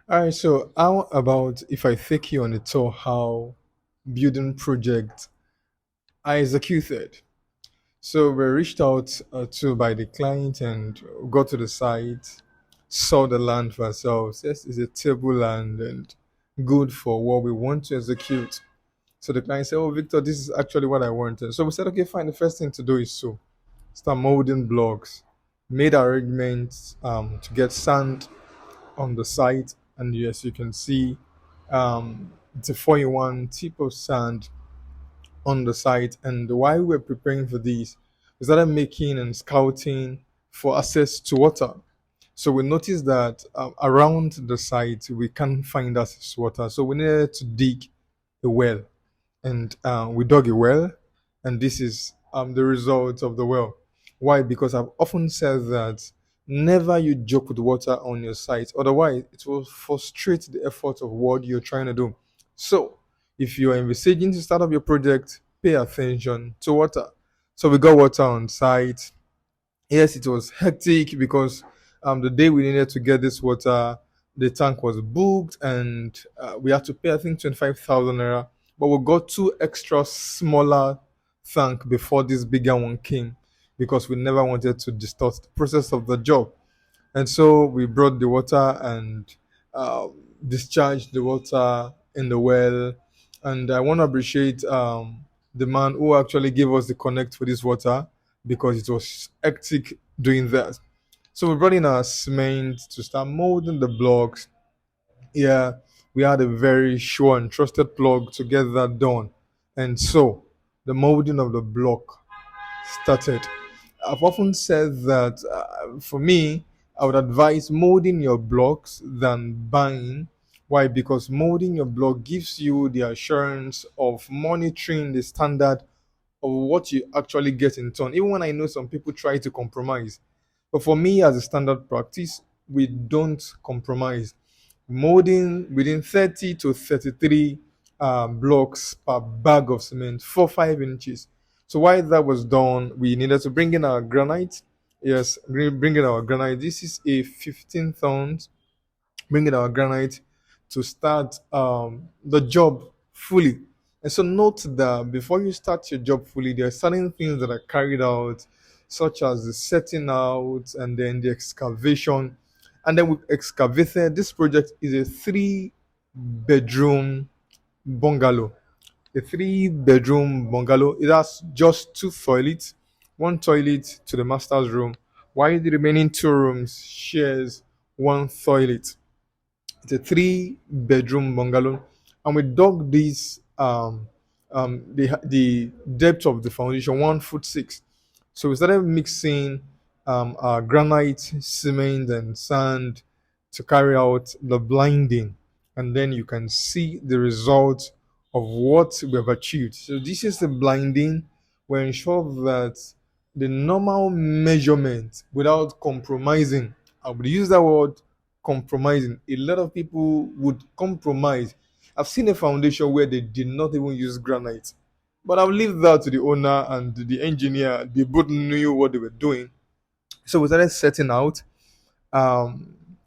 All right, so how about if I take you on a tour how building project I executed? So we reached out to by the client and got to the site, saw the land for ourselves. Yes, it's a table land and good for what we want to execute. So the client said, "Oh, Victor, this is actually what I wanted." So we said, "Okay, fine. The first thing to do is to start molding blocks." Made arrangements to get sand on the site, and yes, you can see it's a 4-in-1 tip of sand on the site. And while we were preparing for this, we started making and scouting for access to water. So we noticed that around the site we can't find access to water, so we needed to dig a well, and we dug a well, and this is the result of the well. Why? Because I've often said that never you joke with water on your site, otherwise it will frustrate the effort of what you're trying to do. So if you're envisaging to start up your project, pay attention to water. So we got water on site. Yes, it was hectic because the day we needed to get this water, the tank was booked, and we had to pay, I think, 25,000 naira. But we got two extra smaller tank before this bigger one came because we never wanted to distort the process of the job. And so we brought the water and uh, discharged the water in the well. And I want to appreciate the man who actually gave us the connect for this water because it was hectic doing that. So we brought in our cement to start molding the blocks. Yeah, we had a very sure and trusted plug to get that done. And so the molding of the block started. I've often said that for me, I would advise molding your blocks than buying. Why? Because molding your block gives you the assurance of monitoring the standard of what you actually get in turn. Even when I know some people try to compromise, but for me, as a standard practice, we don't compromise. Molding within 30 to 33 blocks per bag of cement for 5 inches. So while that was done, we needed to bring in our granite. Yes, bring in our granite. This is a 15 tons. Bring in our granite to start the job fully. And so note that before you start your job fully, there are certain things that are carried out, such as the setting out and then the excavation. And then we excavated. This project is a 3 bedroom bungalow. A 3 bedroom bungalow. It has just two toilets, one toilet to the master's room, while the remaining two rooms shares one toilet. It's a 3 bedroom bungalow, and we dug this the depth of the foundation 1 foot 6. So we started mixing our granite, cement, and sand to carry out the blinding, and then you can see the result of what we have achieved. So this is the blinding. We ensure that the normal measurement without compromising. I would use that word compromising. A lot of people would compromise. I've seen a foundation where they did not even use granite, but I'll leave that to the owner and the engineer. They both knew what they were doing. So we um,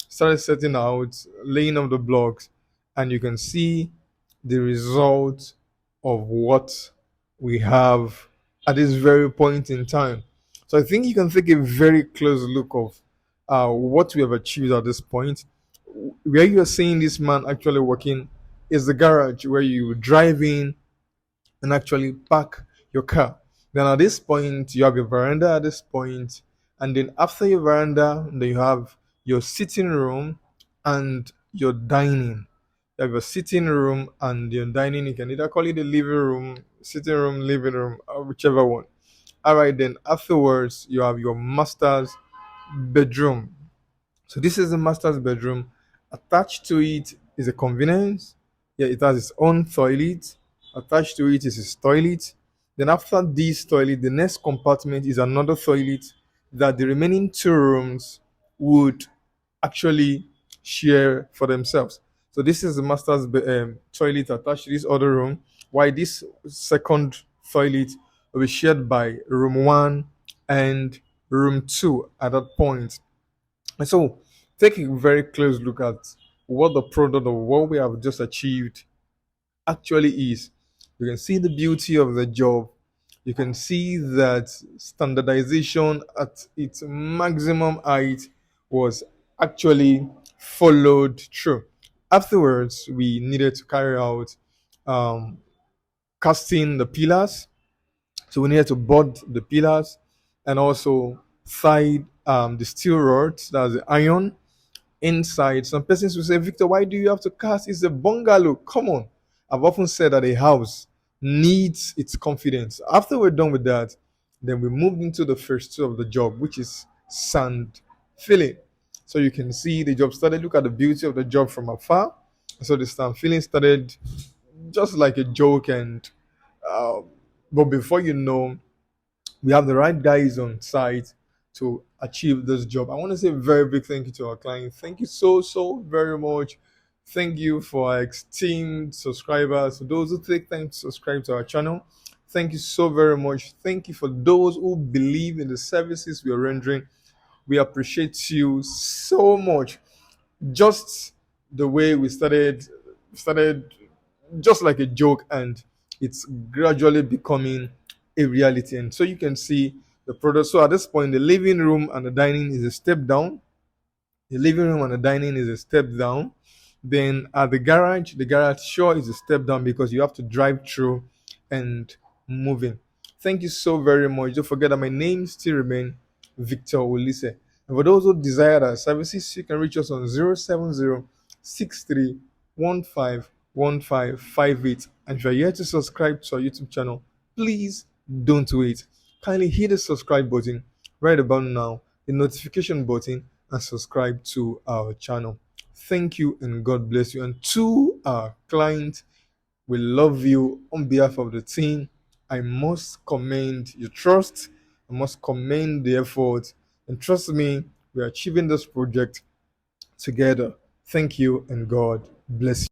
started setting out, laying of the blocks, and you can see the result of what we have at this very point in time. So I think you can take a very close look of what we have achieved at this point. Where you are seeing this man actually working is the garage where you drive in and actually park your car. Then at this point, you have your veranda at this point, and then after your veranda, then you have your sitting room and your dining. You have your sitting room and your dining. You can either call it a living room, sitting room, living room, or whichever one. All right, then afterwards, you have your master's bedroom. So this is the master's bedroom. Attached to it is a convenience. Yeah, it has its own toilet. Attached to it is its toilet. Then after this toilet, the next compartment is another toilet that the remaining two rooms would actually share for themselves. So this is the toilet attached to this other room. While this second toilet will be shared by room one and room two at that point. And so take a very close look at what the product of what we have just achieved actually is. You can see the beauty of the job. You can see that standardization at its maximum height was actually followed through. Afterwards, we needed to carry out um, casting the pillars. So we needed to board the pillars and also side the steel rods, that's the iron, inside. Some persons will say, Victor, why do you have to cast? It's a bungalow. Come on. I've often said that a house needs its confidence. After we're done with that, then we moved into the first two of the job, which is sand filling. So you can see the job started. Look at the beauty of the job from afar. So the sand filling started just like a joke, and uh, but before you know, we have the right guys on site to achieve this job. I want to say a very big thank you to our client. Thank you so very much. Thank you for our esteemed subscribers. For those who take time to subscribe to our channel, thank you so very much. Thank you for those who believe in the services we are rendering. We appreciate you so much. Just the way we started just like a joke, and it's gradually becoming a reality. And so you can see the product. So at this point, the living room and the dining is a step down. The living room and the dining is a step down. Then at the garage sure is a step down because you have to drive through and move in. Thank you so very much. Don't forget that my name still remains Victor Olise. And for those who desire our services, you can reach us on 070-6315-1558. And if you're yet to subscribe to our YouTube channel, please don't wait. Kindly hit the subscribe button right about now, the notification button, and subscribe to our channel. Thank you and God bless you. And to our client, we love you. On behalf of the team, I must commend your trust. I must commend the effort. And trust me, we're achieving this project together. Thank you and God bless you.